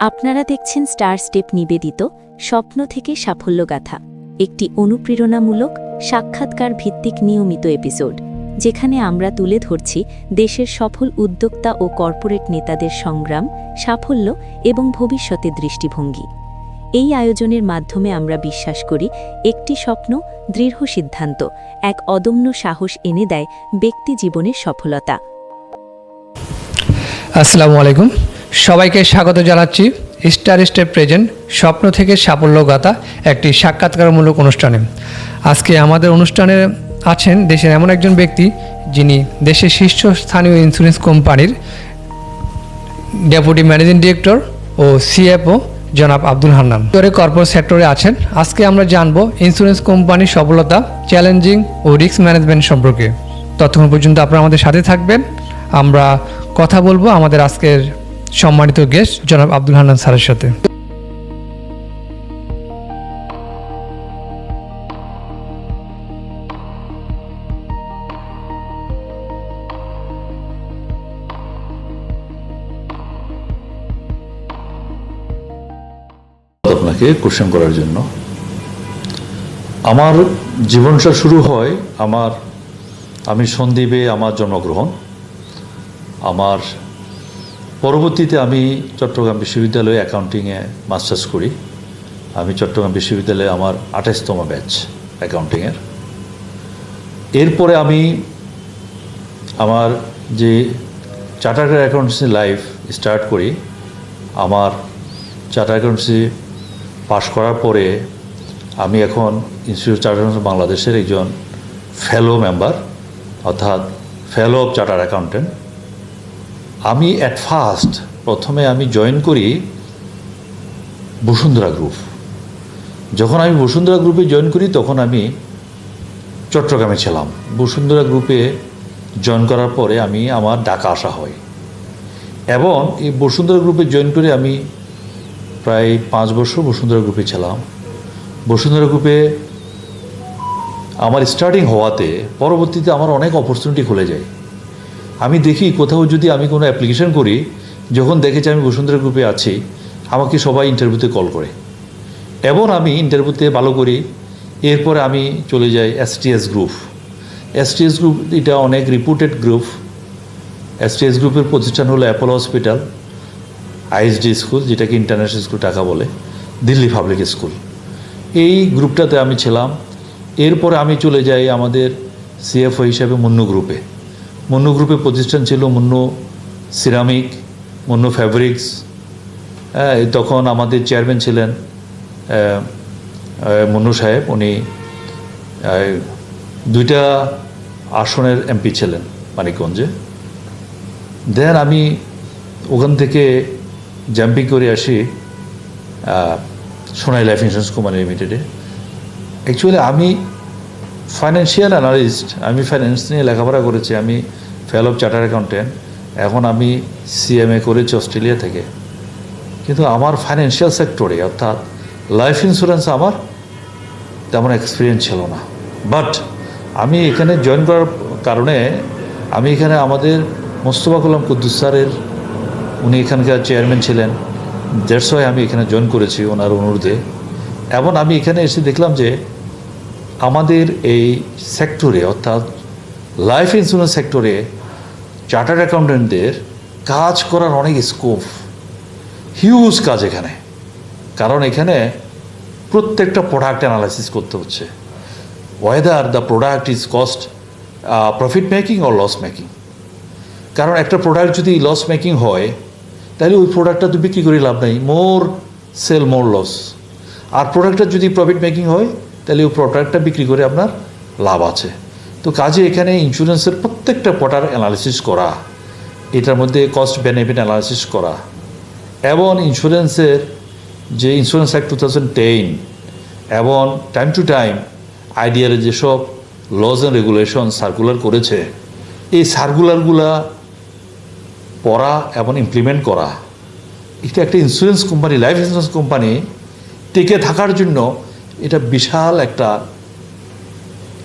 আপনারা দেখছেন star step নিবেদিত স্বপ্ন থেকে সাফল্যগাথা, একটি অনুপ্রেরণামূলক সাক্ষাৎকার ভিত্তিক নিয়মিত এপিসোড, যেখানে আমরা তুলে ধরছি দেশের সফল উদ্যোক্তা ও কর্পোরেট নেতাদের সংগ্রাম, সাফল্য এবং ভবিষ্যতের দৃষ্টিভঙ্গি। এই আয়োজনের মাধ্যমে আমরা বিশ্বাস করি, একটি স্বপ্ন, দৃঢ় সিদ্ধান্ত এক অদম্য সাহস এনে দেয় ব্যক্তি জীবনের সফলতা। আসসালামু আলাইকুম, সবাইকে স্বাগত জানাচ্ছি স্টার স্টেপ প্রেজেন্ট স্বপ্ন থেকে সাফল্যগাথা একটি সাক্ষাৎকারমূলক অনুষ্ঠানে। আজকে আমাদের অনুষ্ঠানে আছেন দেশের এমন একজন ব্যক্তি যিনি দেশের শীর্ষস্থানীয় ইন্স্যুরেন্স কোম্পানির ডেপুটি ম্যানেজিং ডিরেক্টর ও সিএফও জনাব আব্দুল হান্নান কর্পোরেট সেক্টরে আছেন। আজকে আমরা জানব ইন্স্যুরেন্স কোম্পানির সফলতা, চ্যালেঞ্জিং ও রিস্ক ম্যানেজমেন্ট সম্পর্কে। ততক্ষণ পর্যন্ত আপনারা আমাদের সাথে থাকবেন। আমরা কথা বলবো আমাদের আজকের সম্মানিত গেস্ট জনাব আব্দুল হান্নান স্যারের সাথে। আপনাকে কোশ্চেন করার জন্য। আমার জীবনটা শুরু হয় আমি সন্দ্বীপে আমার জন্মগ্রহণ। আমার পরবর্তীতে আমি চট্টগ্রাম বিশ্ববিদ্যালয়ে অ্যাকাউন্টিংয়ে মাস্টার্স করি। আমি চট্টগ্রাম বিশ্ববিদ্যালয়ে আমার 28তম ব্যাচ অ্যাকাউন্টিংয়ের। এরপরে আমি আমার যে চার্টার্ড অ্যাকাউন্টেন্সি লাইফ স্টার্ট করি। আমার চার্টার্ড অ্যাকাউন্টেন্সি পাশ করার পরে আমি এখন ইনস্টিটিউট চার্টার্ড অ্যাকাউন্টেন্ট বাংলাদেশের একজন ফেলো মেম্বার, অর্থাৎ ফেলো অফ চার্টার্ড অ্যাকাউন্টেন্ট। আমি প্রথমে আমি জয়েন করি বসুন্ধরা গ্রুপ। যখন আমি বসুন্ধরা গ্রুপে জয়েন করি তখন আমি চট্টগ্রামে ছিলাম। বসুন্ধরা গ্রুপে জয়েন করার পরে আমার ঢাকা আসা হয় এবং এই বসুন্ধরা গ্রুপে জয়েন করে আমি প্রায় 5 বছর বসুন্ধরা গ্রুপে ছিলাম। বসুন্ধরা গ্রুপে আমার স্টার্টিং হওয়াতে পরবর্তীতে আমার অনেক অপরচুনিটি খুলে যায়। আমি দেখি কোথাও যদি আমি কোনো অ্যাপ্লিকেশন করি, যখন দেখেছি আমি বসুন্ধরা গ্রুপে আছি, আমাকে সবাই ইন্টারভিউতে কল করে এবং আমি ইন্টারভিউতে ভালো করি। এরপরে আমি চলে যাই এসটিএস গ্রুপ। এসটিএস গ্রুপ এটা অনেক রিপুটেড গ্রুপ। এসটিএস গ্রুপের প্রতিষ্ঠান হলো অ্যাপোলো হসপিটাল, আইএসডি স্কুল, যেটাকে ইন্টারন্যাশনাল স্কুল টাকা বলে, দিল্লি পাবলিক স্কুল। এই গ্রুপটাতে আমি ছিলাম। এরপরে আমি চলে যাই আমাদের সিএফও হিসাবে মুন্নু গ্রুপে। মুন্নু গ্রুপের প্রতিষ্ঠান ছিল মুন্নু সিরামিক, মুন্নু ফ্যাব্রিক্স। তখন আমাদের চেয়ারম্যান ছিলেন মুন্নু সাহেব। উনি 2টা আসনের এমপি ছিলেন মানিকগঞ্জে। দেন আমি ওখান থেকে জাম্পিং করে আসি সোনাই লাইফ ইন্স্যুরেন্স কোম্পানি লিমিটেডে। অ্যাকচুয়ালি আমি ফাইন্যান্সিয়াল অ্যানালিস্ট, আমি ফাইন্যান্স নিয়ে লেখাপড়া করেছি। আমি ফেলো অফ চার্টার্ড অ্যাকাউন্টেন্ট। এখন আমি সিএমএ করেছি অস্ট্রেলিয়া থেকে। কিন্তু আমার ফাইন্যান্সিয়াল সেক্টরে অর্থাৎ লাইফ ইন্স্যুরেন্স আমার তেমন এক্সপিরিয়েন্স ছিল না। বাট আমি এখানে জয়েন করার কারণে আমি এখানে আমাদের মোস্তফা গোলাম কুদ্দুস স্যারের, উনি এখানকার চেয়ারম্যান ছিলেন, দ্যাটস ওয়াই আমি এখানে জয়েন করেছি ওনার অনুরোধে। এবং আমি এখানে এসে দেখলাম যে আমাদের এই সেক্টরে অর্থাৎ লাইফ ইন্স্যুরেন্স সেক্টরে চার্টার্ড অ্যাকাউন্টেন্টদের কাজ করার অনেক স্কোপ, হিউজ কাজ এখানে। কারণ এখানে প্রত্যেকটা প্রোডাক্ট অ্যানালাইসিস করতে হচ্ছে, whether the product is cost profit making or loss making. কারণ একটা প্রোডাক্ট যদি লস মেকিং হয় তাহলে ওই প্রোডাক্টটা তো বিক্রি করে লাভ নেই, মোর সেল মোর লস। আর প্রোডাক্টটা যদি প্রফিট মেকিং হয় তাহলে ওই প্রোডাক্টটা বিক্রি করে আপনার লাভ আছে। তো কাজে এখানে ইন্স্যুরেন্সের প্রত্যেকটা প্রোডাক্ট অ্যানালিসিস করা, এটার মধ্যে কস্ট বেনিফিট অ্যানালিসিস করা এবং ইন্স্যুরেন্সের যে ইন্স্যুরেন্স অ্যাক্ট 2010 এবং টাইম টু টাইম আইডিআর যেসব লজ অ্যান্ড রেগুলেশন সার্কুলার করেছে, এই সার্কুলারগুলা পড়া এবং ইমপ্লিমেন্ট করা, এটা একটা insurance company, life insurance company টিকে থাকার জন্য এটা বিশাল একটা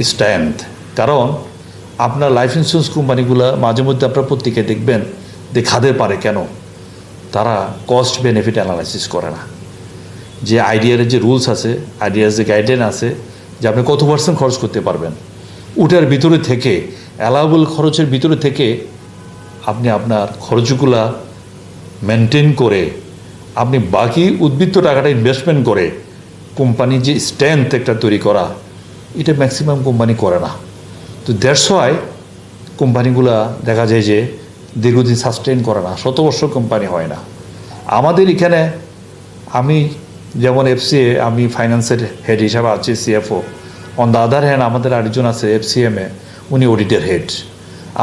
স্ট্রেংথ। কারণ আপনার লাইফ ইন্স্যুরেন্স কোম্পানিগুলো মাঝে মধ্যে আপনার পত্রিকায় দেখবেন যে খাদের পারে কেন তারা কস্ট বেনিফিট অ্যানালাইসিস করে না, যে আইডিয়ার যে রুলস আছে, আইডিয়ার যে গাইডলাইন আছে, যে আপনি কত পার্সেন্ট খরচ করতে পারবেন, ওটার ভিতরে থেকে অ্যালাউবল খরচের ভিতরে থেকে আপনি আপনার খরচগুলা মেনটেন করে আপনি বাকি উদ্বৃত্ত টাকাটা ইনভেস্টমেন্ট করে কোম্পানির যে স্ট্রেংথ একটা তৈরি করা, এটা ম্যাক্সিমাম কোম্পানি করে না। তো দ্যাটস ওয়াই কোম্পানিগুলা দেখা যায় যে দীর্ঘদিন সাস্টেইন করে না, 7 বছর কোম্পানি হয় না। আমাদের এখানে আমি যেমন এফসিএ, আমি ফাইন্যান্সের হেড হিসাবে আছি, CFO. On the other hand আমাদের আরেকজন আছে এফসিএমে, উনি অডিটের হেড।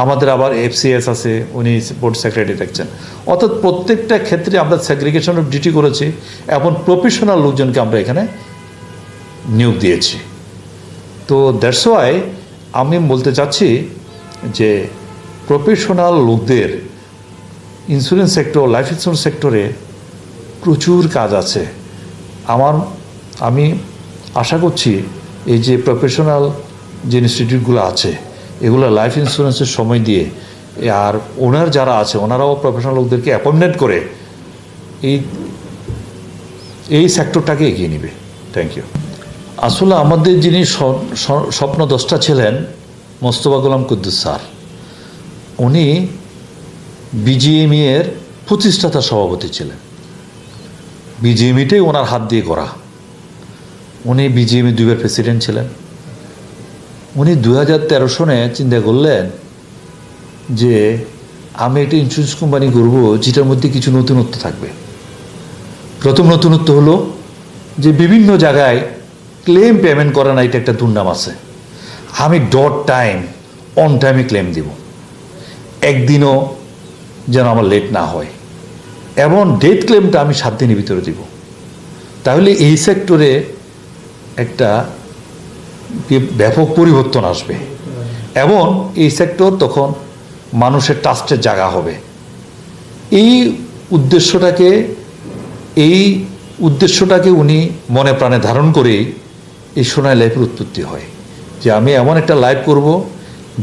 আমাদের আবার এফসিএস আছে, উনি বোর্ড সেক্রেটারি দেখছেন। অর্থাৎ প্রত্যেকটা ক্ষেত্রে আমরা সেগ্রিগেশন অফ ডিউটি করেছি এবং প্রফেশনাল লোকজনকে আমরা এখানে নিয়োগ দিয়েছি। তো দ্যাটস ওয়াই আমি বলতে চাচ্ছি যে প্রফেশনাল লোকদের ইন্স্যুরেন্স সেক্টর, লাইফ ইন্স্যুরেন্স সেক্টরে প্রচুর কাজ আছে। আমি আশা করছি এই যে প্রফেশনাল যে ইনস্টিটিউটগুলো আছে, এগুলো লাইফ ইন্স্যুরেন্সের সময় দিয়ে, আর ওনার যারা আছে ওনারাও প্রফেশনাল লোকদেরকে অ্যাপয়েন্টমেন্ট করে এই সেক্টরটাকে এগিয়ে নেবে। Thank you. আসলে আমাদের যিনি স্বপ্নদ্রষ্টা ছিলেন মোস্তফা গোলাম কুদ্দুস স্যার, উনি বিজিএমই এর প্রতিষ্ঠাতা সভাপতি ছিলেন। বিজিএমইটাই ওনার হাত দিয়ে করা। উনি বিজিএমই 2বার প্রেসিডেন্ট ছিলেন। উনি 2013 সনে চিন্তা করলেন যে আমি একটা ইন্স্যুরেন্স কোম্পানি করব যেটার মধ্যে কিছু নতুনত্ব থাকবে। প্রথম নতুনত্ব হলো যে বিভিন্ন জায়গায় ক্লেম পেমেন্ট করে না, এটা একটা দুর্নাম আছে। আমি অন টাইমে ক্লেম দিব, একদিনও যেন আমার লেট না হয়, এবং ডেথ ক্লেমটা আমি 7 দিনের ভিতরে দিব। তাহলে এই সেক্টরে একটা ব্যাপক পরিবর্তন আসবে এবং এই সেক্টর তখন মানুষের ট্রাস্টের জায়গা হবে। এই উদ্দেশ্যটাকে উনি মনে প্রাণে ধারণ করেই এই সোনালী লাইফের উৎপত্তি হয়, যে আমি এমন একটা লাইফ করব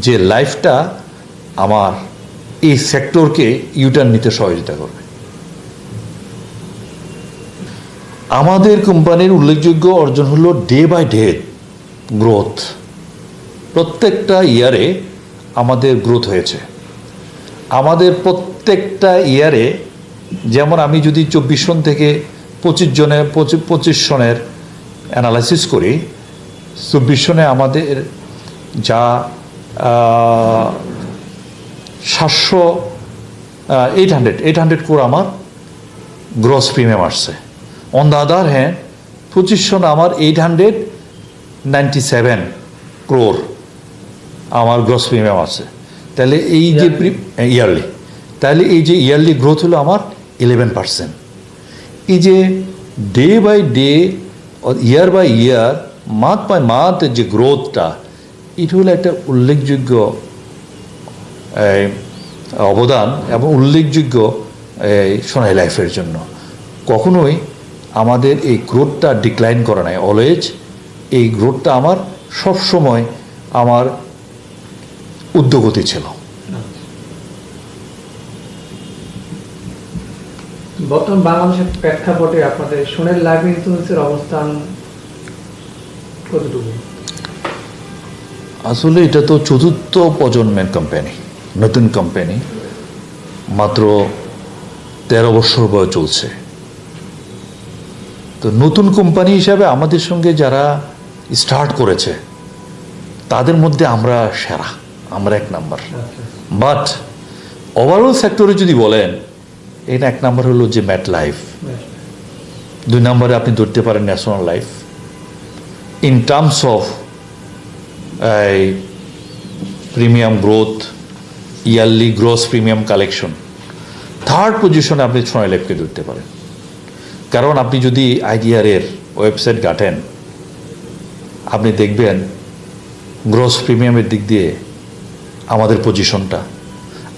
যে লাইফটা আমার এই সেক্টরকে ইউটার্ন নিতে সহযোগিতা করবে। আমাদের কোম্পানির উল্লেখযোগ্য অর্জন হলো ডে বাই ডে গ্রোথ। প্রত্যেকটা ইয়ারে আমাদের গ্রোথ হয়েছে। আমাদের প্রত্যেকটা ইয়ারে, যেমন আমি যদি 24 সন থেকে 25 সনের অ্যানালাইসিস করি, 24 সনে আমাদের যা 800 ক্রোর আমার গ্রস প্রিমিয়াম আসছে। অন দ্য আদার হ্যান্ড 25 সন আমার 897 ক্রোর আমার গ্রস প্রিমিয়াম আছে। তাহলে এই যে ইয়ারলি, তাহলে এই যে ইয়ারলি গ্রোথ হলো আমার 11%। এই যে day by day, year by year, month by month যে গ্রোথটা, এটা হলো একটা উল্লেখযোগ্য অবদান এবং উল্লেখযোগ্য সোনালী লাইফের জন্য। কখনোই আমাদের এই গ্রোথটা ডিক্লাইন করে নাই, অলওয়েজ এই গ্রোথটা আমার সবসময় আমার উদ্যোগতি ছিল। বর্তমান বাংলাদেশের প্রেক্ষাপটে আপনাদের সোনালী লাইফ ইন্স্যুরেন্সের অবস্থান কতটুকু? আসলে এটা তো 4র্থ প্রজন্মের কোম্পানি, নতুন কোম্পানি, মাত্র 13 বছর বয়স চলছে। তো নতুন কোম্পানি হিসাবে আমাদের সঙ্গে যারা স্টার্ট করেছে তাদের মধ্যে আমরা সেরা, আমরা 1 নাম্বার। বাট ওভারঅল সেক্টরে যদি বলেন, এটা 1 নাম্বার হলো যে ম্যাট লাইফ, 2 নম্বরে আপনি ধরতে পারেন national life in terms of premium growth, yearly gross premium collection. 3rd পজিশনে আপনি সোনালী লাইফকে ধরতে পারেন। কারণ আপনি যদি আইডিআরের ওয়েবসাইট ঘাটেন, আপনি দেখবেন গ্রস প্রিমিয়ামের দিক দিয়ে আমাদের পজিশনটা,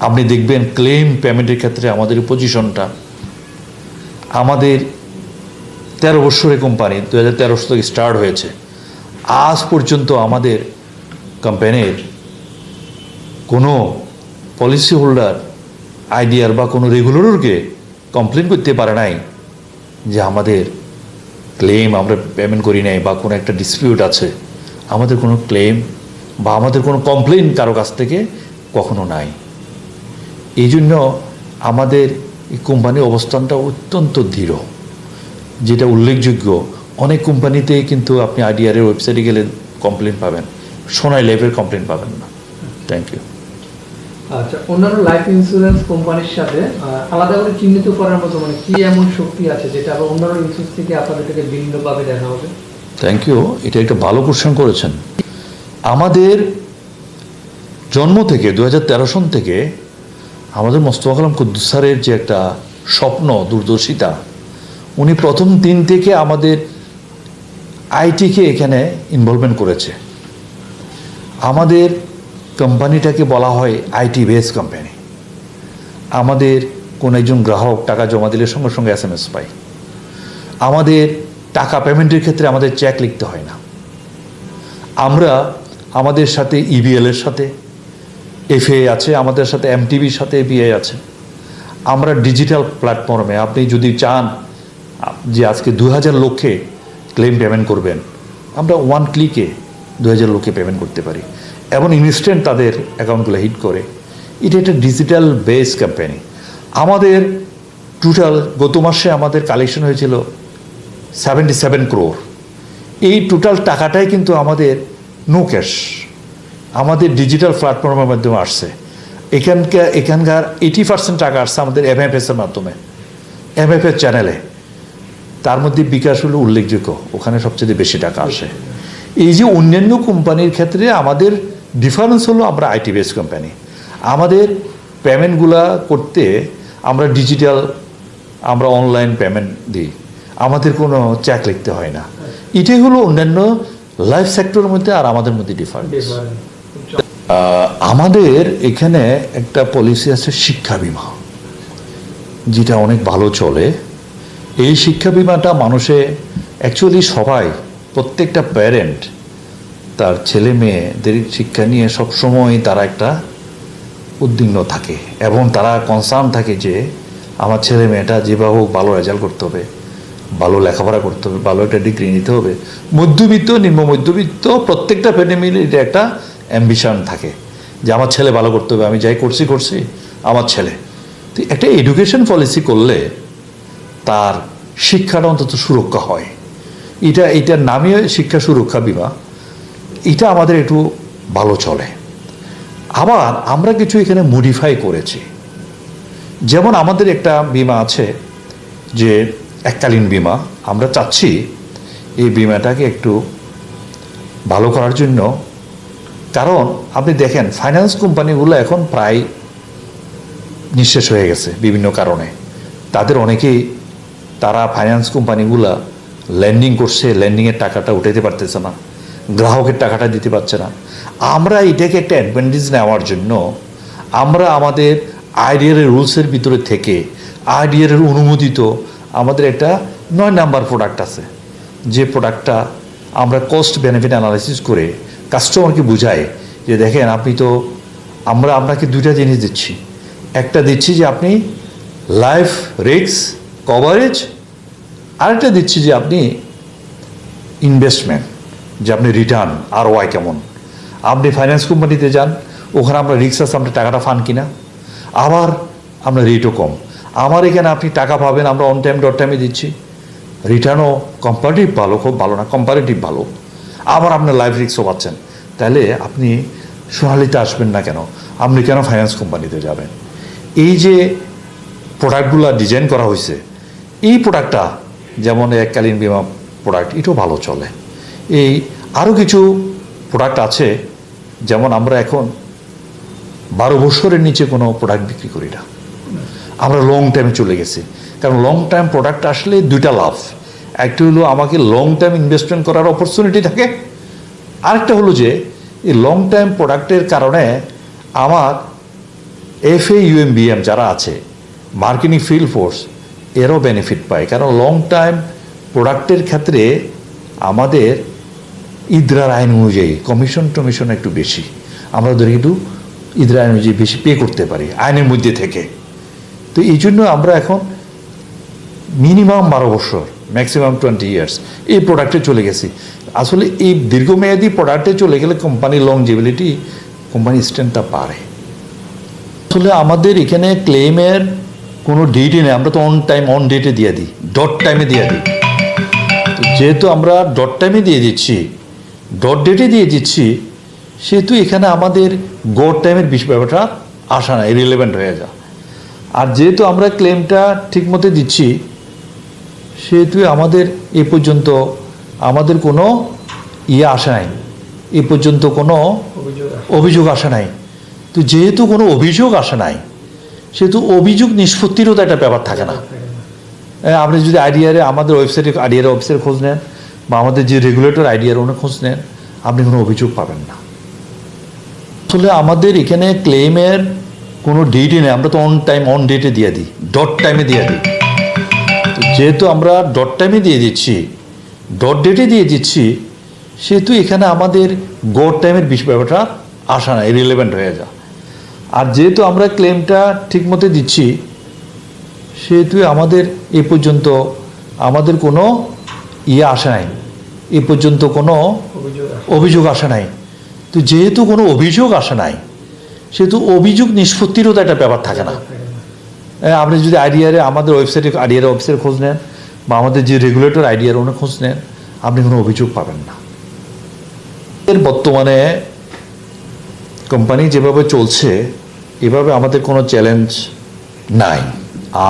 আপনি দেখবেন ক্লেম পেমেন্টের ক্ষেত্রে আমাদের পজিশনটা। আমাদের 13 বছরের কোম্পানি, 2013 থেকে স্টার্ট হয়েছে, আজ পর্যন্ত আমাদের কোম্পানির কোনো পলিসি হোল্ডার আইডিআর বা কোনো রেগুলেটরকে কমপ্লেন করতে পারে নাই যে আমাদের ক্লেম আমরা পেমেন্ট করি নাই বা কোনো একটা ডিসপিউট আছে। আমাদের কোনো ক্লেম বা আমাদের কোনো কমপ্লেন কারো কাছ থেকে কখনো নাই। এই জন্য আমাদের এই কোম্পানির অবস্থানটা অত্যন্ত দৃঢ়, যেটা উল্লেখযোগ্য। অনেক কোম্পানিতে কিন্তু আপনি আইডিআরের ওয়েবসাইটে গেলে কমপ্লেন পাবেন, সোনাই লাইফের কমপ্লেন পাবেন না। Thank you. আচ্ছা, অন্যান্য লাইফ ইন্স্যুরেন্স কোম্পানির সাথে আলাদা করে চিহ্নিত করার মতো মানে কি এমন শক্তি আছে যেটা আবার অন্যান্য ইন্স্যুরেন্স থেকে আপনাদেরকে ভিন্নভাবে দেখা হবে? থ্যাংক ইউ, এটা একটা ভালো কোশ্চেন করেছেন। আমাদের জন্ম থেকে 2013 সন থেকে আমাদের মোস্তফা কালাম কুদ্দুস স্যারের যে একটা স্বপ্ন, দূরদর্শিতা, উনি প্রথম দিন থেকে আমাদের আইটিকে এখানে ইনভলভমেন্ট করেছে। আমাদের কোম্পানিটাকে বলা হয় আইটি বেস কোম্পানি। আমাদের কোন একজন গ্রাহক টাকা জমা দিলে সঙ্গে সঙ্গে SMS পায়। আমাদের টাকা পেমেন্টের ক্ষেত্রে আমাদের চেক লিখতে হয় না। আমরা আমাদের সাথে EBL এর সাথে FA আছে, আমাদের সাথে MTBর সাথে ABI আছে। আমরা ডিজিটাল প্ল্যাটফর্মে আপনি যদি চান যে আজকে 2000 লোককে ক্লেম পেমেন্ট করবেন, আমরা 1 ক্লিকে 2000 লোককে পেমেন্ট করতে পারি এবং ইনস্ট্যান্ট তাদের অ্যাকাউন্টগুলো হিট করে। এটা একটা ডিজিটাল বেস কোম্পানি। আমাদের টোটাল গত মাসে আমাদের কালেকশন হয়েছিল 77 crore। এই টোটাল টাকাটাই কিন্তু আমাদের নো ক্যাশ, আমাদের ডিজিটাল প্ল্যাটফর্মের মাধ্যমে আসছে। এখানকার 80% টাকা আসছে আমাদের MFS-এর মাধ্যমে, MFS চ্যানেলে। তার মধ্যে বিকাশ হলো উল্লেখযোগ্য, ওখানে সবচেয়ে বেশি টাকা আসে। এই যে অন্যান্য কোম্পানির ক্ষেত্রে আমাদের ডিফারেন্স হলো আমরা আইটি বেস কোম্পানি। আমাদের পেমেন্টগুলা করতে আমরা ডিজিটাল, আমরা অনলাইন পেমেন্ট দিই, আমাদের কোনো চেক লিখতে হয় না। এটাই হলো অন্যান্য লাইফ সেক্টরের মধ্যে আর আমাদের মধ্যে ডিফারেন্স। আমাদের এখানে একটা পলিসি আছে শিক্ষা বিমা, যেটা অনেক ভালো চলে। এই শিক্ষা বিমাটা মানুষে অ্যাকচুয়ালি সবাই, প্রত্যেকটা প্যারেন্ট তার ছেলে মেয়েদের শিক্ষা নিয়ে সবসময় তারা একটা উদ্বিগ্ন থাকে এবং তারা কনসার্ন থাকে যে আমার ছেলে মেয়েটা যেভাবে হোক ভালো রেজাল্ট করতে হবে, ভালো লেখাপড়া করতে হবে, ভালো একটা ডিগ্রি নিতে হবে। মধ্যবিত্ত, নিম্ন মধ্যবিত্ত প্রত্যেকটা ফ্যামিলির এটা একটা অ্যাম্বিশন থাকে যে আমার ছেলে ভালো করতে হবে, আমি যাই করছি আমার ছেলে। তো একটা এডুকেশন পলিসি করলে তার শিক্ষাটা অন্তত সুরক্ষা হয়। এটার নামই শিক্ষা সুরক্ষা বিমা। এটা আমাদের একটু ভালো চলে। আবার আমরা কিছু এখানে মডিফাই করেছি। যেমন আমাদের একটা বিমা আছে যে এককালীন বিমা, আমরা চাচ্ছি এই বিমাটাকে একটু ভালো করার জন্য। কারণ আপনি দেখেন ফাইন্যান্স কোম্পানিগুলো এখন প্রায় নিঃশেষ হয়ে গেছে বিভিন্ন কারণে। তাদের অনেকেই, তারা ফাইন্যান্স কোম্পানিগুলা লেন্ডিং করছে, লেন্ডিংয়ের টাকাটা উঠাতে পারতেছে না, গ্রাহকের টাকাটা দিতে পারছে না। আমরা এটাকে একটা অ্যাডভান্টেজ নেওয়ার জন্য আমরা আমাদের আইডিআর রুলসের ভিতরে থেকে আইডিআর অনুমোদিত আমাদের একটা 9 নাম্বার প্রোডাক্ট আছে, যে প্রোডাক্টটা আমরা কস্ট বেনিফিট অ্যানালাইসিস করে কাস্টমারকে বুঝাই যে দেখেন আপনি তো, আমরা আপনাকে 2টা জিনিস দিচ্ছি। একটা দিচ্ছি যে আপনি লাইফ রিস্ক কভারেজ, আরেকটা দিচ্ছি যে আপনি ইনভেস্টমেন্ট, যে আপনি রিটার্ন ROI কেমন। আপনি ফাইন্যান্স কোম্পানিতে যান, ওখানে আমরা রিস্ক আছে, আপনি টাকাটা পান কিনা, আবার আমরা রেটও কম। আমার এখানে আপনি টাকা পাবেন, আমরা অন টাইম ডট টাইমে দিচ্ছি, রিটার্নও কম্পারেটিভ ভালো, খুব ভালো না, কম্পারেটিভ ভালো, আবার আপনার লাইফ রিস্কও পাচ্ছেন। তাহলে আপনি সোনালিতে আসবেন না কেন, আপনি কেন ফাইন্যান্স কোম্পানিতে যাবেন? এই যে প্রোডাক্টগুলো ডিজাইন করা হয়েছে, এই প্রোডাক্টটা যেমন এককালীন বিমা প্রোডাক্ট, এটাও ভালো চলে। এই আরও কিছু প্রোডাক্ট আছে, যেমন আমরা এখন 12 বছরের নিচে কোনো প্রোডাক্ট বিক্রি করি না, আমরা লং টাইমে চলে গেছি। কারণ লং টাইম প্রোডাক্ট আসলে 2টা লাভ, একটা হলো আমাকে লং টাইম ইনভেস্টমেন্ট করার অপরচুনিটি থাকে, আরেকটা হলো যে এই লং টাইম প্রোডাক্টের কারণে আমার FA UMBM যারা আছে, মার্কেটিং ফিল্ড ফোর্স, এরও বেনিফিট পায়। কারণ লং টাইম প্রোডাক্টের ক্ষেত্রে আমাদের ইদরার আইন অনুযায়ী কমিশন একটু বেশি, আমরা ধরে একটু ইদরার আইন অনুযায়ী বেশি পে করতে পারি আইনের মধ্যে থেকে। তো এই জন্য আমরা এখন মিনিমাম 12 বছর, ম্যাক্সিমাম 20 ইয়ার্স এই প্রোডাক্টে চলে গেছি। আসলে এই দীর্ঘমেয়াদী প্রোডাক্টে চলে গেলে কোম্পানির লংজিবিলিটি, কোম্পানির স্ট্রেংথটা বাড়ে। আসলে আমাদের এখানে ক্লেমের কোনো ডেটই নেই, আমরা তো অন টাইম অন ডেটে দিয়ে দিই, ডট টাইমে দিয়ে দিই। যেহেতু আমরা ডট টাইমে দিয়ে দিচ্ছি, ডট ডেটে দিয়ে দিচ্ছি, সেহেতু এখানে আমাদের গড টাইমের ব্যাপারটা আসা না, ইরিলেভেন্ট হয়ে যায়। আর যেহেতু আমরা ক্লেমটা ঠিকমতো দিচ্ছি, সেহেতু আমাদের এ পর্যন্ত আমাদের কোনো আসে নাই, এ পর্যন্ত কোনো অভিযোগ আসে নাই। তো যেহেতু কোনো অভিযোগ আসে নাই, সেহেতু অভিযোগ নিষ্পত্তিরও তো একটা ব্যাপার থাকে না। আপনি যদি আইডিআরে আমাদের ওয়েবসাইটে আইডিআর অফিসের খোঁজ নেন, বা আমাদের যে রেগুলেটর আইডিআর ওনার খোঁজ নেন, আপনি কোনো অভিযোগ পাবেন না। আসলে আমাদের এখানে ক্লেমের কোনো ডেটই নেই, আমরা তো অন টাইম অন ডেটে দিয়ে দিই, ডট টাইমে দিয়ে দিই। যেহেতু আমরা ডট টাইমে দিয়ে দিচ্ছি, ডট ডেটে দিয়ে দিচ্ছি, সেহেতু এখানে আমাদের গড টাইমের ব্যাপারটা আসা না, ইরিলেভেন্ট হয়ে যায়। আর যেহেতু আমরা ক্লেমটা ঠিকমতো দিচ্ছি, সেহেতু আমাদের এ পর্যন্ত আমাদের কোনো আসে নাই, এ পর্যন্ত কোনো অভিযোগ আসে নাই। তো যেহেতু কোনো অভিযোগ আসে নাই, সেহেতু অভিযোগ নিষ্পত্তিরও তো একটা ব্যাপার থাকে না। আপনি যদি আইডিআরে আমাদের ওয়েবসাইটে আইডিআর অফিসের খোঁজ নেন, বা আমাদের যে রেগুলেটর আইডিআর ওনার খোঁজ নেন, আপনি কোনো অভিযোগ পাবেন না। এর বর্তমানে কোম্পানি যেভাবে চলছে, এভাবে আমাদের কোনো চ্যালেঞ্জ নাই।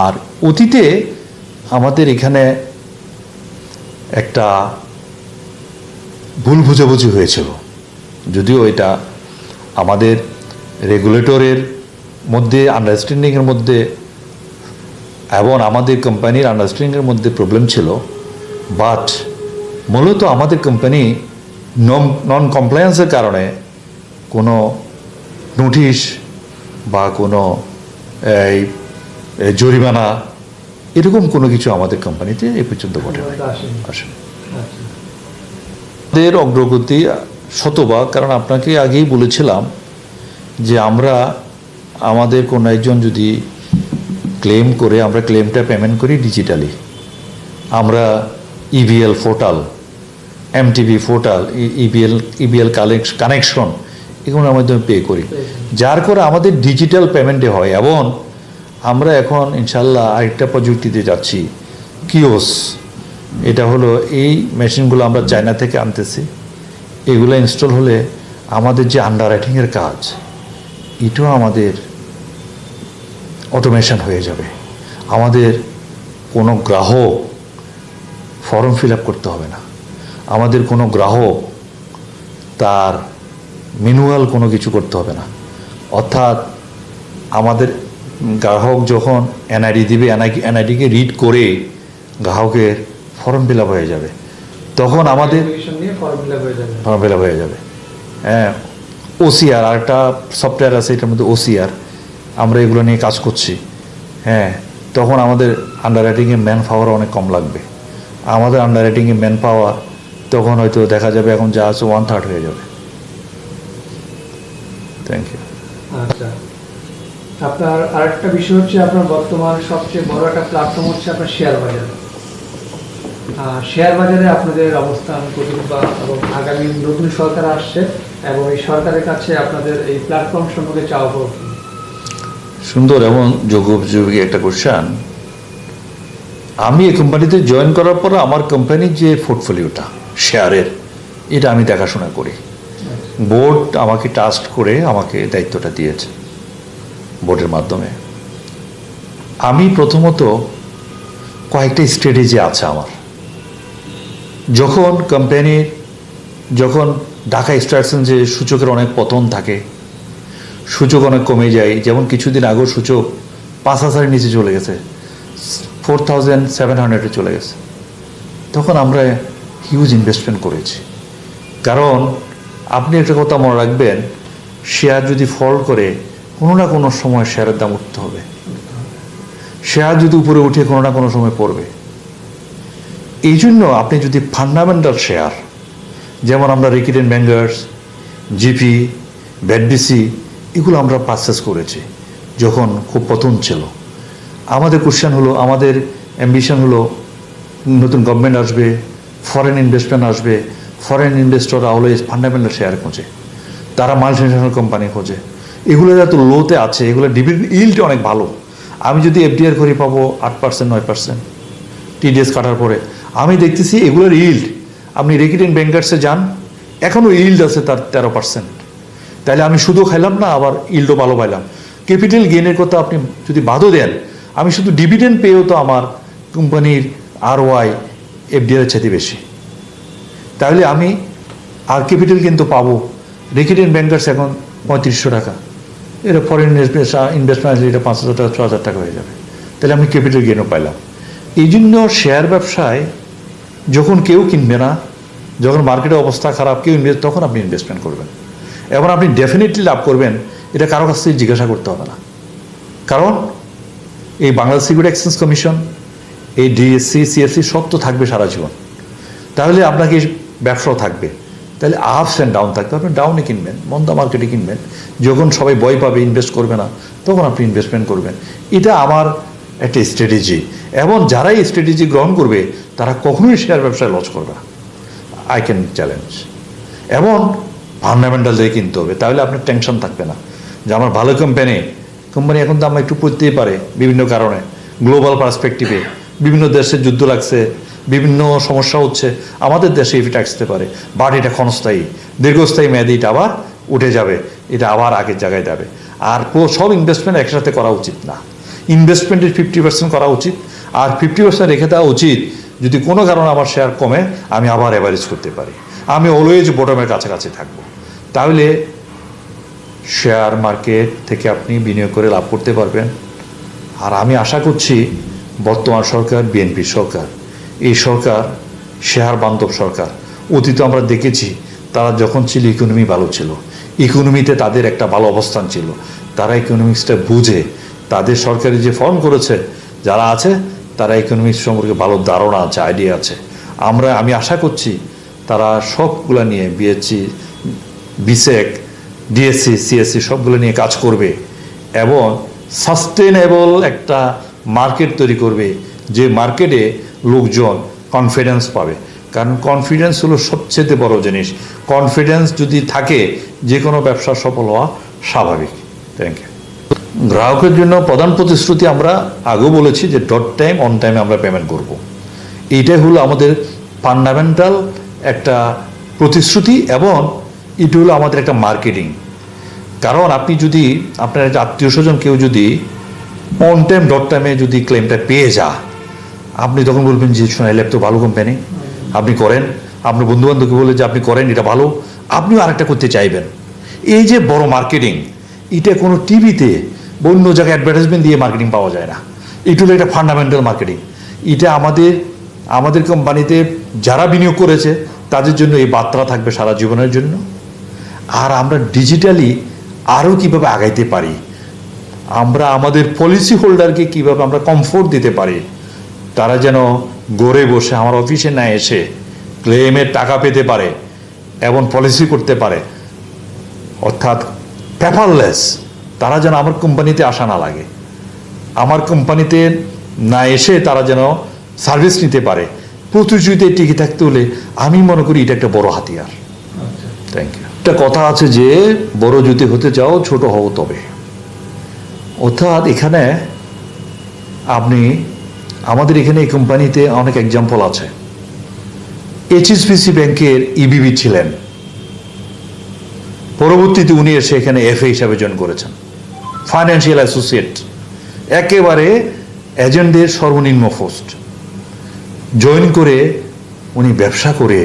আর অতীতে আমাদের এখানে একটা ভুল বুঝাবুঝি হয়েছিল, যদিও এটা আমাদের রেগুলেটরের মধ্যে আন্ডারস্ট্যান্ডিংয়ের মধ্যে এবং আমাদের কোম্পানির আন্ডারস্ট্যান্ডিংয়ের মধ্যে প্রবলেম ছিল। বাট মূলত আমাদের কোম্পানি নন কমপ্লায়েন্সের কারণে কোনো নোটিশ বা কোনো জরিমানা এরকম কোনো কিছু আমাদের কোম্পানিতে এ পর্যন্ত ঘটে আসেনি। আমাদের অগ্রগতি শতভাগ, কারণ আপনাকে আগেই বলেছিলাম যে আমরা আমাদের কোনো একজন যদি ক্লেম করে, আমরা ক্লেমটা পেমেন্ট করি ডিজিটালি। আমরা EBL portal, MTB portal, EBL connection এগুলোর মাধ্যমে পে করি, যার করে আমাদের ডিজিটাল পেমেন্টে হয়। এবং আমরা এখন ইনশাল্লাহ আরেকটা প্রযুক্তিতে যাচ্ছি, কিওস। এটা হলো এই মেশিনগুলো আমরা চায়না থেকে আনতেছি। এগুলো ইনস্টল হলে আমাদের যে আন্ডার রাইটিংয়ের কাজ, এটাও আমাদের অটোমেশন হয়ে যাবে। আমাদের কোনো গ্রাহক ফর্ম ফিল আপ করতে হবে না, আমাদের কোনো গ্রাহক তার ম্যানুয়াল কোনো কিছু করতে হবে না। অর্থাৎ আমাদের গ্রাহক যখন এনআইডি দিবে, এনআইডিকে রিড করে গ্রাহকের ফর্ম ফিল আপ হয়ে যাবে। তখন আমাদের ফর্ম ফিল আপ হয়ে যাবে। হ্যাঁ, ওসিআর আর একটা সফটওয়্যার আছে, এটার মধ্যে ওসিআর, আমরা এগুলো নিয়ে কাজ করছি। হ্যাঁ, তখন আমাদের আন্ডার রাইটিংয়ে ম্যান পাওয়ার অনেক কম লাগবে। আমাদের আন্ডার রাইটিংয়ে ম্যান পাওয়ার তখন হয়তো দেখা যাবে এখন যা আছে 1/3 হয়ে যাবে। Thank you. আচ্ছা, আপনার আরেকটা বিষয় হচ্ছে, আপনার বর্তমান সবচেয়ে বড় একটা প্ল্যাটফর্ম হচ্ছে আপনার শেয়ার বাজার। শেয়ার বাজারে আপনাদের অবস্থান কতটুকু, এবং আগামী নতুন সরকার আসছে এবং এই সরকারের কাছে আপনাদের এই প্ল্যাটফর্ম সম্পর্কে চাওয়া পাওয়া কি? সুন্দর এবং যোগোপযোগী একটা কোশ্চেন। আমি এই কোম্পানিতে জয়েন করার পর আমার কোম্পানির যে পোর্টফোলিওটা শেয়ারের, এটা আমি দেখাশোনা করি। বোর্ড আমাকে টাস্ক করে আমাকে দায়িত্বটা দিয়েছে বোর্ডের মাধ্যমে। আমি প্রথমত কয়েকটা স্ট্র্যাটেজি আছে আমার। যখন ঢাকা স্টক এক্সচেঞ্জে সূচকের অনেক পতন থাকে, সূচক অনেক কমে যায়, যেমন কিছুদিন আগেও সূচক 5,000-এর নিচে চলে গেছে, 4,700-এ চলে গেছে, তখন আমরা হিউজ ইনভেস্টমেন্ট করেছি। কারণ আপনি একটা কথা মনে রাখবেন, শেয়ার যদি ফল করে কোনো না কোনো সময় শেয়ারের দাম উঠতে হবে, শেয়ার যদি উপরে উঠে কোনো না কোনো সময় পড়বে। এই জন্য আপনি যদি ফান্ডামেন্টাল শেয়ার, যেমন আমরা রেকিডেন্ট ব্যাঙ্গার্স, জিপি, ব্যাডবিসি, এগুলো আমরা পারচেস করেছি যখন খুব পতন ছিল। আমাদের কোশ্চেন হলো, আমাদের অ্যাম্বিশন হলো নতুন গভর্নমেন্ট আসবে, ফরেন ইনভেস্টমেন্ট আসবে, foreign investor always fundamental share খোঁজে, তারা মাল্টিন্যাশনাল কোম্পানি খোঁজে। এগুলো যত লোতে আছে, এগুলো ডিভিডেন্ড ইল্ড অনেক ভালো। আমি যদি এফডিআর করি পাবো 8%, 9%, টিডিএস কাটার পরে। আমি দেখতেছি এগুলোর ইল্ড, আপনি রেকিডিং ব্যাংকার্সে যান, এখনও ইল্ড আছে তার 13%। তাহলে আমি শুধু খাইলাম না, আবার ইল্ডও ভালো পাইলাম। ক্যাপিটাল গেইনের কথা আপনি যদি বাদও দেন, আমি শুধু ডিভিডেন্ড পেয়েও তো আমার কোম্পানির ROI এফডিআর চাইতে বেশি। তাহলে আমি আর ক্যাপিটাল কিন্তু পাবো। রেকিডিং ব্যাংকার্স এখন 3500 টাকা, এটা ফরেন ইনভেস্টমেন্ট আসলে এটা 5000 টাকা, 6000 টাকা হয়ে যাবে। তাহলে আমি ক্যাপিটাল গেইনও পাইলাম। এই জন্য শেয়ার ব্যবসায় যখন কেউ কিনবে না, যখন মার্কেটের অবস্থা খারাপ, কেউ ইনভেস্ট, তখন আপনি ইনভেস্টমেন্ট করবেন এবং আপনি ডেফিনেটলি লাভ করবেন। এটা কারো কাছ থেকে জিজ্ঞাসা করতে হবে না, কারণ এই বাংলাদেশ সিকিউরিটি এক্সচেঞ্জ কমিশন, এই ডিএসসি, সিএফসি সব তো থাকবে সারা জীবন। তাহলে আপনাকে ব্যবসাও থাকবে। তাহলে আপস অ্যান্ড ডাউন থাকবে, আপনি ডাউনে কিনবেন, মন্দা মার্কেটে কিনবেন। যখন সবাই ভয় পাবে, ইনভেস্ট করবে না, তখন আপনি ইনভেস্টমেন্ট করবেন। এটা আমার একটা স্ট্র্যাটেজি, এবং যারা এই স্ট্র্যাটেজি গ্রহণ করবে তারা কখনোই শেয়ার ব্যবসায় লস করবে না, আই ক্যান চ্যালেঞ্জ। এবং ফান্ডামেন্টাল দিয়ে কিনতে হবে, তাহলে আপনার টেনশন থাকবে না যে আমার ভালো কোম্পানি এখন দাম একটু পড়তেই পারে বিভিন্ন কারণে, গ্লোবাল পার্সপেক্টিভে বিভিন্ন দেশে যুদ্ধ লাগছে, বিভিন্ন সমস্যা হচ্ছে, আমাদের দেশে এটা আসতে পারে, বাট এটা ক্ষণস্থায়ী, দীর্ঘস্থায়ী মেয়াদে এটা আবার উঠে যাবে, এটা আবার আগের জায়গায় যাবে। আর সব ইনভেস্টমেন্ট একসাথে করা উচিত না, ইনভেস্টমেন্টের 50% করা উচিত, আর 50% রেখে দেওয়া উচিত যদি কোনো কারণে আমার শেয়ার কমে আমি আবার অ্যাভারেজ করতে পারি, আমি অলওয়েজ বটমের কাছাকাছি থাকবো। তাহলে শেয়ার মার্কেট থেকে আপনি বিনিয়োগ করে লাভ করতে পারবেন। আর আমি আশা করছি বর্তমান সরকার, বিএনপি সরকার, এই সরকার শেয়ার বান্ধব সরকার। অতীতে আমরা দেখেছি তারা যখন ছিল ইকোনমি ভালো ছিল, ইকোনমিতে তাদের একটা ভালো অবস্থান ছিল, তারা ইকোনমিক্সটা বুঝে তাদের সরকারি যে ফর্ম করেছে যারা আছে, তারা ইকোনমিক্স সম্পর্কে ভালো ধারণা আছে, আইডিয়া আছে। আমি আশা করছি তারা সবগুলো নিয়ে বিএসসি, বিসেক, ডিএসসি, সিএসসি সবগুলো নিয়ে কাজ করবে এবং সাস্টেনেবল একটা মার্কেট তৈরি করবে, যে মার্কেটে লোকজন কনফিডেন্স পাবে। কারণ কনফিডেন্স হলো সবচেয়ে বড় জিনিস। কনফিডেন্স যদি থাকে, যে কোনো ব্যবসা সফল হওয়া স্বাভাবিক। Thank you. গ্রাহকের জন্য প্রধান প্রতিশ্রুতি আমরা আগেও বলেছি যে .টাইম অন টাইমে আমরা পেমেন্ট করব। এইটাই হলো আমাদের ফান্ডামেন্টাল একটা প্রতিশ্রুতি, এবং এটা হলো আমাদের একটা মার্কেটিং। কারণ আপনি যদি আপনার আত্মীয় স্বজন কেউ যদি অন টাইম .টাইমে যদি ক্লেমটা পেয়ে যা, আপনি তখন বলবেন যে শোনা ল্যাব তো ভালো কোম্পানি, আপনি করেন। আপনার বন্ধুবান্ধবকে বলে যে আপনি করেন, এটা ভালো, আপনিও আরেকটা করতে চাইবেন। এই যে বড় মার্কেটিং, এটা কোনো টিভিতে বা অন্য জায়গায় অ্যাডভার্টাইজমেন্ট দিয়ে মার্কেটিং পাওয়া যায় না। এটা হলো একটা ফান্ডামেন্টাল মার্কেটিং। এটা আমাদের কোম্পানিতে যারা বিনিয়োগ করেছে তাদের জন্য এই বার্তা থাকবে সারা জীবনের জন্য। আর আমরা ডিজিটালি আরও কীভাবে আগাইতে পারি, আমরা আমাদের পলিসি হোল্ডারকে কীভাবে আমরা কমফোর্ট দিতে পারি, তারা যেন ঘরে বসে আমার অফিসে না এসে ক্লেমের টাকা পেতে পারে এবং পলিসি করতে পারে, অর্থাৎ পেপারলেস। তারা যেন আমার কোম্পানিতে আসা না লাগে, আমার কোম্পানিতে না এসে তারা যেন সার্ভিস নিতে পারে। প্রতিযোগিতায় টিকে থাকতে হলে আমি মনে করি এটা একটা বড় হাতিয়ার। Thank you. একটা কথা আছে যে বড় যদি হতে চাও ছোট হও তবে। অর্থাৎ এখানে আমাদের এখানে এই কোম্পানিতে অনেক এক্সাম্পল আছে। এইচএসবিসি ব্যাংকের ইবিবি ছিলেন, পরবর্তীতে উনি এসে এখানে এফএ হিসাবে জয়েন করেছেন, ফাইন্যান্সিয়াল অ্যাসোসিয়েট, একেবারে এজেন্টদের সর্বনিম্ন পোস্ট। জয়েন করে উনি ব্যবসা করে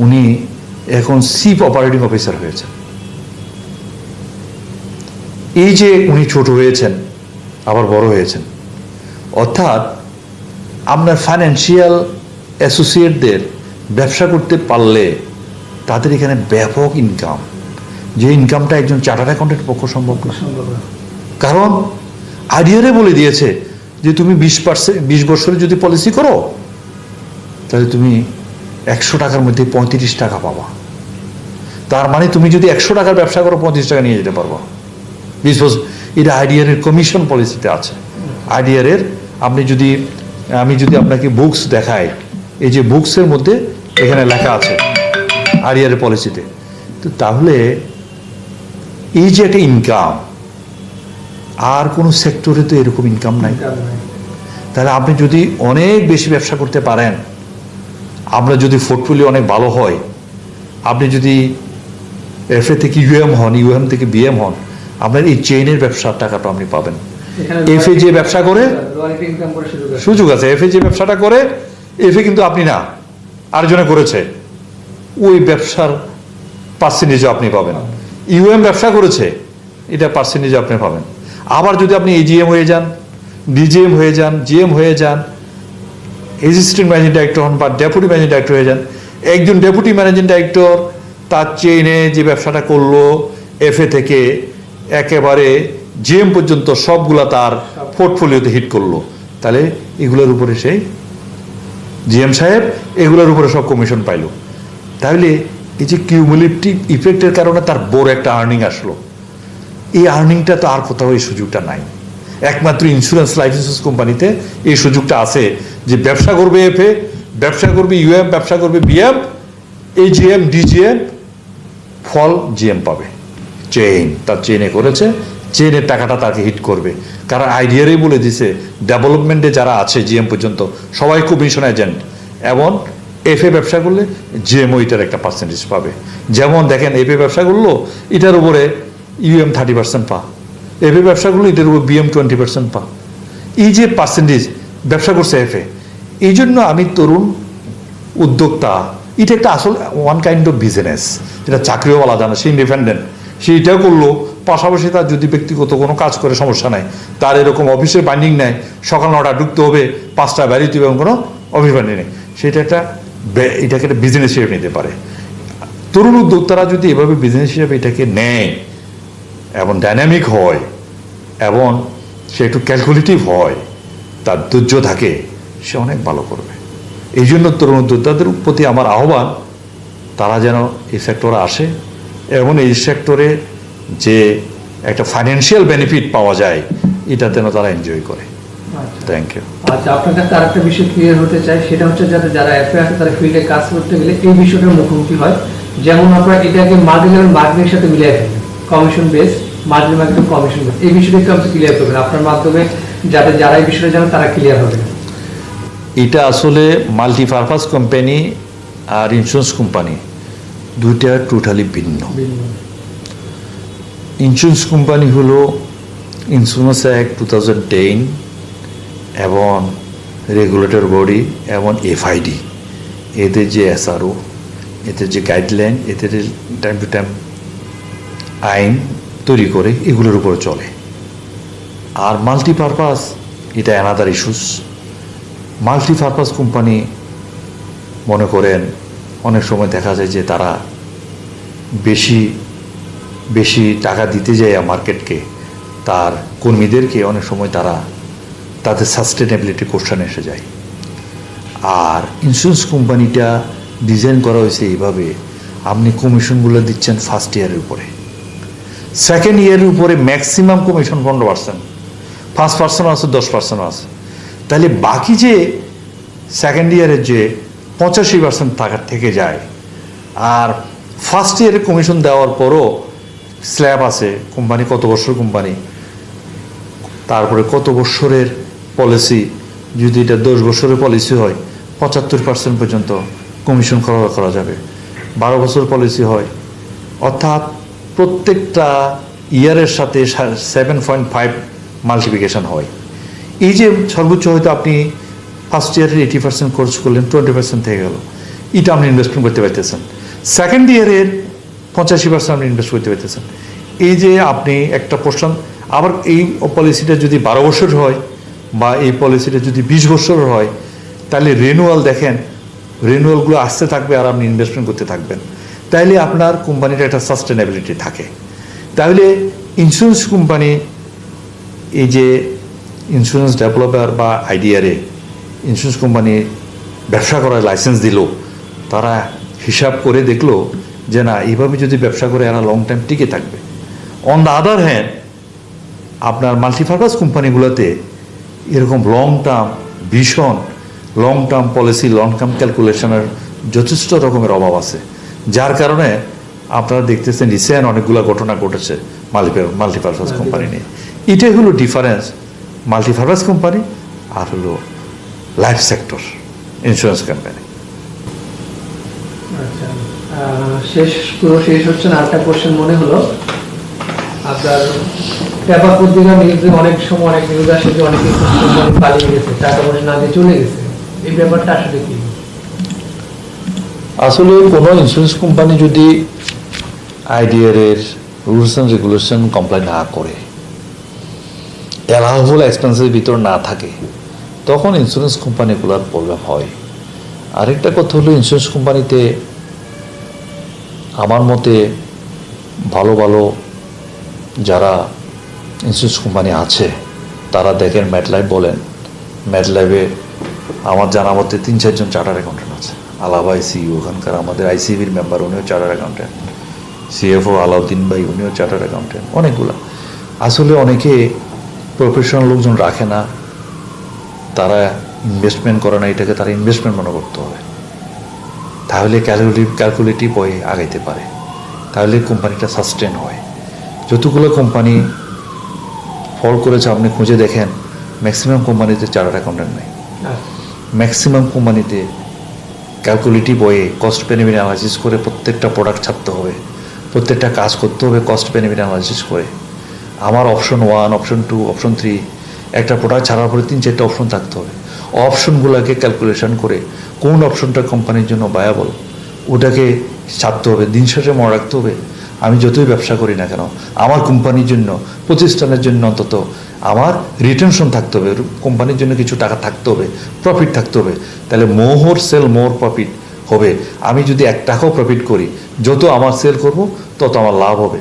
উনি এখন চিফ অপারেটিং অফিসার হয়েছেন। এই যে উনি ছোট হয়েছেন আবার বড় হয়েছেন, অর্থাৎ আপনার ফাইন্যান্সিয়াল অ্যাসোসিয়েটদের ব্যবসা করতে পারলে তাদের এখানে ব্যাপক ইনকাম, যে ইনকামটা একজন চার্টার্ড অ্যাকাউন্টেন্টের পক্ষে সম্ভব না। কারণ আইডিয়ারে বলে দিয়েছে যে তুমি 20 বছরে যদি পলিসি করো তাহলে তুমি 100 টাকার মধ্যে 35 টাকা পাবা। তার মানে তুমি যদি 100 টাকার ব্যবসা করো 35 টাকা নিয়ে যেতে পারবো 20 বছর। এটা আইডিয়ারের কমিশন পলিসিতে আছে। আইডিয়ারের আপনি যদি আমি যদি আপনাকে বুকস দেখাই, এই যে বুকসের মধ্যে এখানে লেখা আছে আরিয়ারের পলিসিতে, তো তাহলে এই যে একটা ইনকাম, আর কোনো সেক্টরে তো এরকম ইনকাম নাই। তাহলে আপনি যদি অনেক বেশি ব্যবসা করতে পারেন, আপনার যদি পোর্টফোলিও অনেক ভালো হয়, আপনি যদি এফএ থেকে ইউএম হন, ইউএম থেকে বিএম হন, আপনার এই চেইনের ব্যবসার টাকাটা আপনি পাবেন। এফএ যে ব্যবসা করে সুযোগ আছে, এফএ যে ব্যবসাটা করে, এফএ কিন্তু আপনি না, আরেকজনে করেছে, ওই ব্যবসার পার্সেন্টেজও আপনি পাবেন। ইউএম ব্যবসা করেছে, এটা পার্সেন্টেজও আপনি পাবেন। আবার যদি আপনি এজিএম হয়ে যান, ডিজিএম হয়ে যান, জিএম হয়ে যান, অ্যাসিস্ট্যান্ট ম্যানেজিং ডাইরেক্টর হন বা ডেপুটি ম্যানেজিং ডাইরেক্টর হয়ে যান, একজন ডেপুটি ম্যানেজিং ডাইরেক্টর তার চেইনে যে ব্যবসাটা করলো এফএ থেকে একেবারে জিএম পর্যন্ত সবগুলা তার পোর্টফোলিওতে হিট করলো, তাহলে এগুলোর উপরে সেই জিএম সাহেব এগুলোর উপরে সব কমিশন পাইলো। তাহলে এই যে কিউমুলেটিভ ইফেক্টের কারণে তার বড় একটা আর্নিং আসলো। এই আর্নিংটা তো আর কোথাও এই সুযোগটা নাই, একমাত্র ইন্স্যুরেন্স লাইফ ইন্স্যুরেন্স কোম্পানিতে এই সুযোগটা আছে যে ব্যবসা করবে এফএ, ব্যবসা করবে ইউএম, ব্যবসা করবে বিএম, এজিএম, ডিজিএম, ফল জিএম পাবে। চেইন, তার চেইনে করেছে, চেইনের টাকাটা তাকে হিট করবে। কারণ আইডিয়ারই বলে দিছে ডেভেলপমেন্টে যারা আছে জিএম পর্যন্ত সবাই কমিশন এজেন্ট, এবং এফএ ব্যবসা করলে জিএম ওইটার একটা পার্সেন্টেজ পাবে। যেমন দেখেন এফএ ব্যবসা করলো, এটার উপরে ইউএম 30% পা, এফএ ব্যবসা করলো এটার উপর বিএম 20% পা। এই যে পার্সেন্টেজ ব্যবসা করছে এফএ, এই জন্য আমি তরুণ উদ্যোক্তা, এটা একটা আসল ওয়ান কাইন্ড অফ বিজনেস, যেটা চাকরিও বলা যায় না, সে ইন্ডিপেন্ডেন্ট, সে এটাও করলো, পাশাপাশি তার যদি ব্যক্তিগত কোনো কাজ করে সমস্যা নাই, তার এরকম অফিসের বাইন্ডিং নেই, সকাল 9টায় ঢুকতে হবে, 5টায় বেরিয়ে হবে, কোনো অফিস বাইন্ডিং নেই, সেটা একটা এটাকে একটা বিজনেস হিসেবে নিতে পারে। তরুণ উদ্যোক্তারা যদি এভাবে বিজনেস হিসেবে এটাকে নেয় এবং ডাইনামিক হয় এবং সে একটু ক্যালকুলেটিভ হয়, তার ধৈর্য থাকে, সে অনেক ভালো করবে। এই জন্য তরুণ উদ্যোক্তাদের প্রতি আমার আহ্বান, তারা যেন এই সেক্টরে আসে এবং এই সেক্টরে যে একটা ফাইন্যান্সিয়াল বেনিফিট পাওয়া যায়, এটা যেন তারা এনজয় করে। Thank you. আচ্ছা, আপনার কাছে আরেকটা বিষয় ক্লিয়ার হতে চাই, সেটা হচ্ছে যাতে যারা এফএ আছে তারা ফিল্ডে কাজ করতে গেলে এই বিষয়টার মুখোমুখি হয়। যেমন আপনারা এটাকে মার্জিনাল মার্কেটের সাথে মিলিয়ে ফেলেন, commission base, marginal market, commission base, এই বিষয়টা একটু আপনি ক্লিয়ার করবেন আপনার মাধ্যমে, যাতে যারা এই বিষয়টা জানেন তারা ক্লিয়ার হবে। এটা আসলে মাল্টিপারপাস কোম্পানি আর ইন্স্যুরেন্স কোম্পানি দুইটা টোটালি ভিন্ন। ইন্স্যুরেন্স কোম্পানি হলো ইন্স্যুরেন্স অ্যাক্ট 2010 এবং রেগুলেটর বডি এবং এফআইডি, এদের যে এসআরও, এদের যে গাইডলাইন, এদের টাইম টু টাইম আইন তৈরি করে এগুলোর উপরে চলে। আর মাল্টিপারপাস এটা অ্যানাদার ইস্যুস। মাল্টিপারপাস কোম্পানি মনে করেন অনেক সময় দেখা যায় যে তারা বেশি বেশি টাকা দিতে যায় মার্কেটকে, তার কর্মীদেরকে, অনেক সময় তারা তাদের সাস্টেনেবিলিটি কোশ্চেন এসে যায়। আর ইন্স্যুরেন্স কোম্পানিটা ডিজাইন করা হয়েছে এইভাবে, আপনি কমিশনগুলো দিচ্ছেন ফার্স্ট ইয়ারের উপরে, সেকেন্ড ইয়ারের উপরে ম্যাক্সিমাম কমিশন 15%, 5% আছে, 10% আছে। তাহলে বাকি যে সেকেন্ড ইয়ারের যে 85% টাকা থেকে যায়, আর ফার্স্ট ইয়ারে কমিশন দেওয়ার পরও স্ল্যাব আছে, কোম্পানি কত বছর কোম্পানি, তারপরে কত বছরের পলিসি, যদি এটা 10 বছরের পলিসি হয় 75% পর্যন্ত কমিশন করা যাবে, 12 বছর পলিসি হয়, অর্থাৎ প্রত্যেকটা ইয়ারের সাথে 7.5 মাল্টিপ্লিকেশন হয়। এই যে সর্বোচ্চ হয়তো আপনি ফার্স্ট ইয়ারের 80% খরচ করলেন, 20% থেকে গেল, এটা আপনি ইনভেস্টমেন্ট করতে পারতেছেন। সেকেন্ড ইয়ারের 85% আপনি ইনভেস্ট করতে পারতেছেন। এই যে আপনি একটা পোর্শন, আবার এই পলিসিটা যদি 12 বছর হয় বা এই পলিসিটা যদি 20 বছর হয়, তাহলে রিনিউয়াল দেখেন, রিনিউয়ালগুলো আসতে থাকবে আর আপনি ইনভেস্টমেন্ট করতে থাকবেন, তাইলে আপনার কোম্পানিটা একটা সাস্টেনেবিলিটি থাকে। তাহলে ইন্স্যুরেন্স কোম্পানি, এই যে ইন্স্যুরেন্স ডেভেলপার বা আইডিআরে ইন্স্যুরেন্স কোম্পানি ব্যবসা করার লাইসেন্স দিল, তারা হিসাব করে দেখলো যে না, এইভাবে যদি ব্যবসা করে এরা লং টাইম টিকে থাকবে। অন দ্য আদার হ্যান্ড, আপনার মাল্টিপারপাস কোম্পানিগুলোতে এরকম লং টার্ম ভীষণ long term policy long term ক্যালকুলেশনের যথেষ্ট রকমের অভাব আছে, যার কারণে আপনারা দেখতেছেন রিসেন্ট অনেকগুলো ঘটনা ঘটেছে মাল্টিপারপাস কোম্পানি নিয়ে। এটাই হলো ডিফারেন্স মাল্টিপারপাস কোম্পানি আর হলো লাইফ সেক্টর ইন্স্যুরেন্স কোম্পানি। আচ্ছা, শেষ হচ্ছে না, আরেকটা কোশ্চেন মনে হলো। আপনার পেপার পত্রিকা নিউজে অনেক সময় অনেক নিউজ আসে যে অনেক কোম্পানি পালিয়ে গেছে, টাকা পয়সা না দিয়ে চলে গেছে, এই ব্যাপারটা আসলে কি? আসলে কোনো ইন্স্যুরেন্স কোম্পানি যদি আইডিআর এর রুলস অ্যান্ড রেগুলেশন কমপ্লাই না করে, অ্যালাউবল এক্সপেন্সের ভিতর না থাকে, তখন ইন্স্যুরেন্স কোম্পানিগুলোর প্রবলেম হয়। আরেকটা কথা হলো ইন্স্যুরেন্স কোম্পানিতে আমার মতে ভালো ভালো যারা ইন্স্যুরেন্স কোম্পানি আছে তারা দেখেন ম্যাটলাইফ বলেন, ম্যাটলাইফে আমার জানা মতে 3-4 জন চার্টার অ্যাকাউন্টেন্ট আছে। আলাবা সিইও ওখানকার আমাদের আইসিবির মেম্বার, উনিও চার্টার অ্যাকাউন্টেন্ট। সিএফও আলাউদ্দিন ভাই, উনিও চার্টার অ্যাকাউন্টেন্ট। অনেকগুলো আসলে অনেকে প্রফেশনাল লোকজন রাখে না, তারা ইনভেস্টমেন্ট করে না, এটাকে তারা ইনভেস্টমেন্ট মনে করতে হবে, তাহলে ক্যালকুলেটিভ হয়ে আগাইতে পারে, তাহলে কোম্পানিটা সাস্টেন হয়। যতগুলো কোম্পানি ফল করেছে আপনি খুঁজে দেখেন, ম্যাক্সিমাম কোম্পানিতে চার্টার্ড অ্যাকাউন্টেন্ট নেই। ম্যাক্সিমাম কোম্পানিতে ক্যালকুলেটিভ হয়ে কস্ট বেনিফিট অ্যানালাইসিস করে প্রত্যেকটা প্রোডাক্ট ছাড়তে হবে, প্রত্যেকটা কাজ করতে হবে কস্ট বেনিফিট অ্যানালাইসিস করে। আমার অপশন 1, অপশন 2, অপশন 3, একটা প্রোডাক্ট ছাড়ার পরে 3-4টা অপশন থাকতে হবে। অপশনগুলোকে ক্যালকুলেশন করে কোন অপশনটা কোম্পানির জন্য ভায়াবল ওটাকে ছাড়তে হবে। দিন শেষে মনে রাখতে হবে, আমি যতই ব্যবসা করি না কেন, আমার কোম্পানির জন্য, প্রতিষ্ঠানের জন্য অন্তত আমার রিটেনশন থাকতে হবে, কোম্পানির জন্য কিছু টাকা থাকতে হবে, প্রফিট থাকতে হবে। তাহলে মোর সেল মোর প্রফিট হবে। আমি যদি 1 টাকাও প্রফিট করি, যত আমার সেল করব তত আমার লাভ হবে।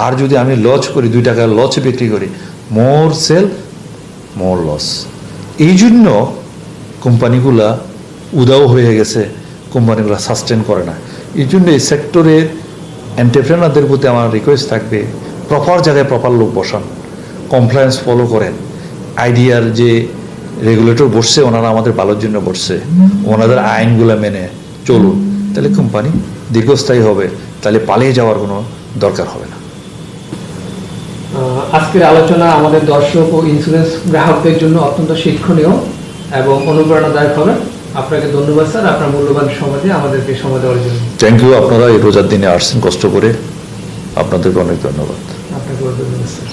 আর যদি আমি লস করি, 2 টাকার লস বিক্রি করি, মোর সেল মোর লস। এই জন্য কোম্পানিগুলা উদাও হয়ে গেছে, কোম্পানিগুলো সাস্টেন করে না। এই জন্য এই সেক্টরের এন্টারপ্রেনারদের প্রতি আমার রিকোয়েস্ট থাকবে, প্রপার জায়গায় প্রপার লোক বসান, কমপ্লায়েন্স ফলো করেন। আইডিয়ার যে রেগুলেটর বসছে, ওনারা আমাদের ভালোর জন্য বসছে, ওনাদের আইনগুলো মেনে চলুন, তাহলে কোম্পানি দীর্ঘস্থায়ী হবে, তাহলে পালিয়ে যাওয়ার কোনো দরকার হবে না। আজকের আলোচনা আমাদের দর্শক ও ইন্স্যুরেন্স গ্রাহকদের জন্য অত্যন্ত শিক্ষণীয় এবং অনুপ্রেরণাদায়ক হবে। আপনাকে ধন্যবাদ স্যার, আপনার মূল্যবান সময় দিয়ে আমাদেরকে সময় দেওয়ার জন্য। Thank you. আপনারা এই রোজার দিনে আসছেন কষ্ট করে, আপনাদেরকে অনেক ধন্যবাদ। আপনাকে ধন্যবাদ স্যার।